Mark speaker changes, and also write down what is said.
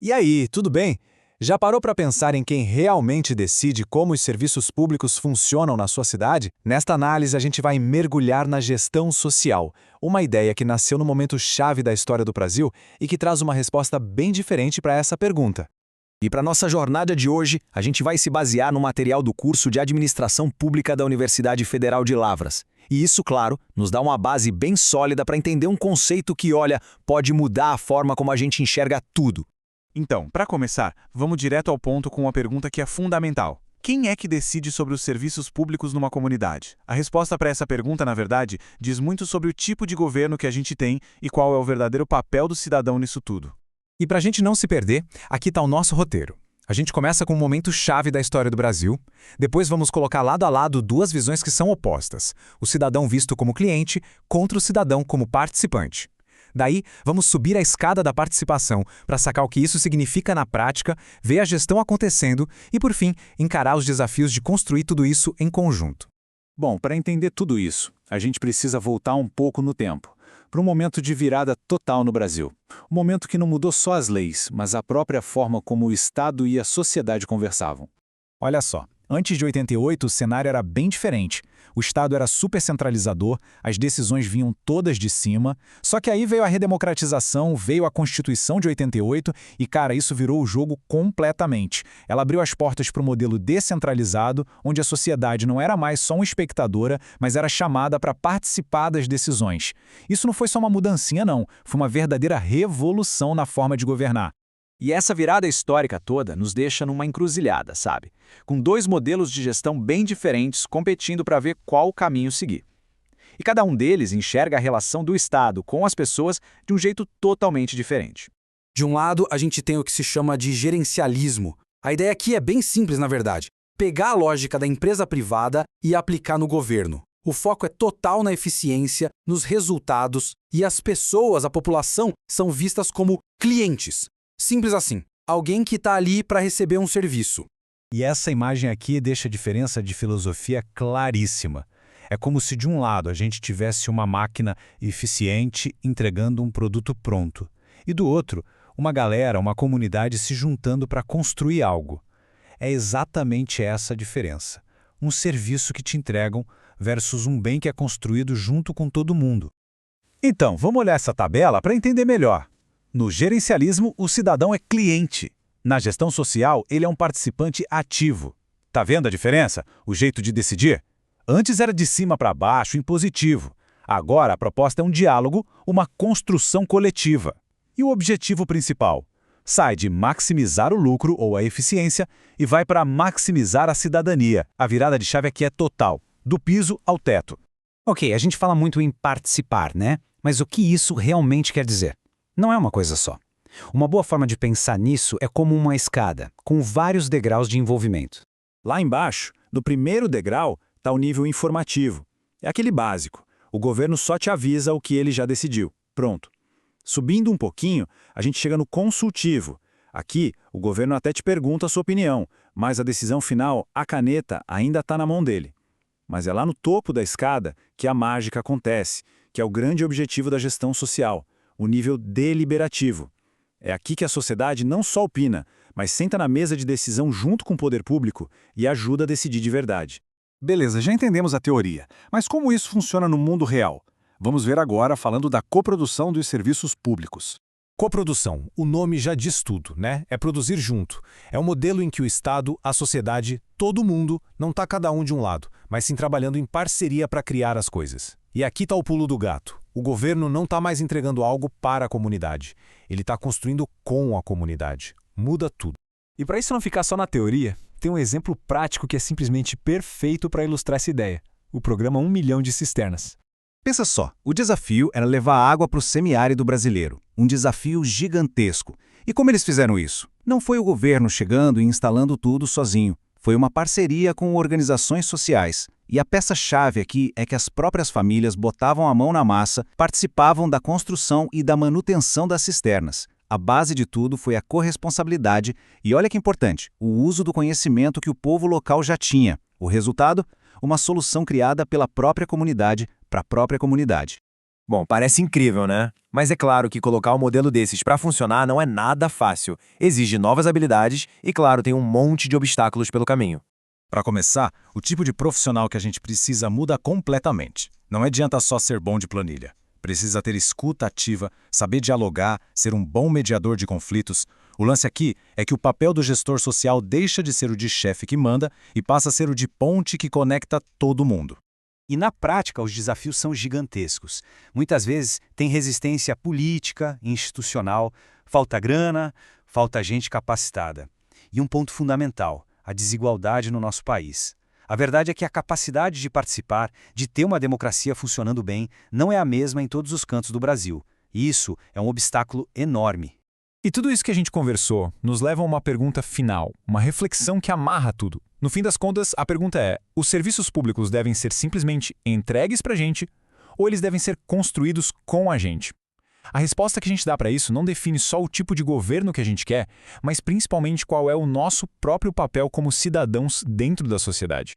Speaker 1: E aí, tudo bem? Já parou para pensar em quem realmente decide como os serviços públicos funcionam na sua cidade? Nesta análise, a gente vai mergulhar na gestão social, uma ideia que nasceu no momento chave da história do Brasil e que traz uma resposta bem diferente para essa pergunta.
Speaker 2: E para nossa jornada de hoje, a gente vai se basear no material do curso de Administração Pública da Universidade Federal de Lavras. E isso, claro, nos dá uma base bem sólida para entender um conceito que, olha, pode mudar a forma como a gente enxerga tudo.
Speaker 3: Então, para começar, vamos direto ao ponto com uma pergunta que é fundamental. Quem é que decide sobre os serviços públicos numa comunidade? A resposta para essa pergunta, na verdade, diz muito sobre o tipo de governo que a gente tem e qual é o verdadeiro papel do cidadão nisso tudo.
Speaker 1: E para a gente não se perder, aqui está o nosso roteiro. A gente começa com um momento chave da história do Brasil, depois vamos colocar lado a lado duas visões que são opostas, o cidadão visto como cliente contra o cidadão como participante. Daí, vamos subir a escada da participação para sacar o que isso significa na prática, ver a gestão acontecendo e, por fim, encarar os desafios de construir tudo isso em conjunto.
Speaker 4: Bom, para entender tudo isso, a gente precisa voltar um pouco no tempo, para um momento de virada total no Brasil. Um momento que não mudou só as leis, mas a própria forma como o Estado e a sociedade conversavam.
Speaker 1: Olha só, antes de 88 o cenário era bem diferente. O Estado era super centralizador, as decisões vinham todas de cima, só que aí veio a redemocratização, veio a Constituição de 88 e, cara, isso virou o jogo completamente. Ela abriu as portas para o modelo descentralizado, onde a sociedade não era mais só uma espectadora, mas era chamada para participar das decisões. Isso não foi só uma mudancinha, não. Foi uma verdadeira revolução na forma de governar.
Speaker 2: E essa virada histórica toda nos deixa numa encruzilhada, sabe? Com dois modelos de gestão bem diferentes competindo para ver qual caminho seguir. E cada um deles enxerga a relação do Estado com as pessoas de um jeito totalmente diferente.
Speaker 5: De um lado, a gente tem o que se chama de gerencialismo. A ideia aqui é bem simples, na verdade. Pegar a lógica da empresa privada e aplicar no governo. O foco é total na eficiência, nos resultados, e as pessoas, a população, são vistas como clientes. Simples assim. Alguém que está ali para receber um serviço.
Speaker 1: E essa imagem aqui deixa a diferença de filosofia claríssima. É como se de um lado a gente tivesse uma máquina eficiente entregando um produto pronto. E do outro, uma galera, uma comunidade se juntando para construir algo. É exatamente essa a diferença. Um serviço que te entregam versus um bem que é construído junto com todo mundo.
Speaker 4: Então, vamos olhar essa tabela para entender melhor. No gerencialismo, o cidadão é cliente. Na gestão social, ele é um participante ativo. Tá vendo a diferença? O jeito de decidir? Antes era de cima para baixo, impositivo. Agora a proposta é um diálogo, uma construção coletiva. E o objetivo principal? Sai de maximizar o lucro ou a eficiência e vai para maximizar a cidadania. A virada de chave aqui é total, do piso ao teto.
Speaker 6: Ok, a gente fala muito em participar, né? Mas o que isso realmente quer dizer? Não é uma coisa só. Uma boa forma de pensar nisso é como uma escada, com vários degraus de envolvimento.
Speaker 4: Lá embaixo, no primeiro degrau, está o nível informativo. É aquele básico. O governo só te avisa o que ele já decidiu. Pronto. Subindo um pouquinho, a gente chega no consultivo. Aqui, o governo até te pergunta a sua opinião, mas a decisão final, a caneta, ainda está na mão dele. Mas é lá no topo da escada que a mágica acontece, que é o grande objetivo da gestão social. O nível deliberativo. É aqui que a sociedade não só opina, mas senta na mesa de decisão junto com o poder público e ajuda a decidir de verdade.
Speaker 7: Beleza, já entendemos a teoria, mas como isso funciona no mundo real? Vamos ver agora falando da coprodução dos serviços públicos.
Speaker 1: Coprodução, o nome já diz tudo, né? É produzir junto. É um modelo em que o Estado, a sociedade, todo mundo, não está cada um de um lado, mas sim trabalhando em parceria para criar as coisas. E aqui está o pulo do gato. O governo não está mais entregando algo para a comunidade. Ele está construindo com a comunidade. Muda tudo.
Speaker 8: E para isso não ficar só na teoria, tem um exemplo prático que é simplesmente perfeito para ilustrar essa ideia. O programa 1 milhão de cisternas.
Speaker 4: Pensa só, o desafio era levar água para o semiárido brasileiro. Um desafio gigantesco. E como eles fizeram isso? Não foi o governo chegando e instalando tudo sozinho. Foi uma parceria com organizações sociais. E a peça-chave aqui é que as próprias famílias botavam a mão na massa, participavam da construção e da manutenção das cisternas. A base de tudo foi a corresponsabilidade e, olha que importante, o uso do conhecimento que o povo local já tinha. O resultado? Uma solução criada pela própria comunidade para a própria comunidade.
Speaker 9: Bom, parece incrível, né? Mas é claro que colocar um modelo desses para funcionar não é nada fácil. Exige novas habilidades e, claro, tem um monte de obstáculos pelo caminho.
Speaker 1: Para começar, o tipo de profissional que a gente precisa muda completamente. Não adianta só ser bom de planilha. Precisa ter escuta ativa, saber dialogar, ser um bom mediador de conflitos. O lance aqui é que o papel do gestor social deixa de ser o de chefe que manda e passa a ser o de ponte que conecta todo mundo.
Speaker 2: E na prática, os desafios são gigantescos. Muitas vezes tem resistência política, institucional, falta grana, falta gente capacitada. E um ponto fundamental, a desigualdade no nosso país. A verdade é que a capacidade de participar, de ter uma democracia funcionando bem, não é a mesma em todos os cantos do Brasil. E isso é um obstáculo enorme.
Speaker 1: E tudo isso que a gente conversou nos leva a uma pergunta final, uma reflexão que amarra tudo. No fim das contas, a pergunta é: os serviços públicos devem ser simplesmente entregues para a gente ou eles devem ser construídos com a gente? A resposta que a gente dá para isso não define só o tipo de governo que a gente quer, mas principalmente qual é o nosso próprio papel como cidadãos dentro da sociedade.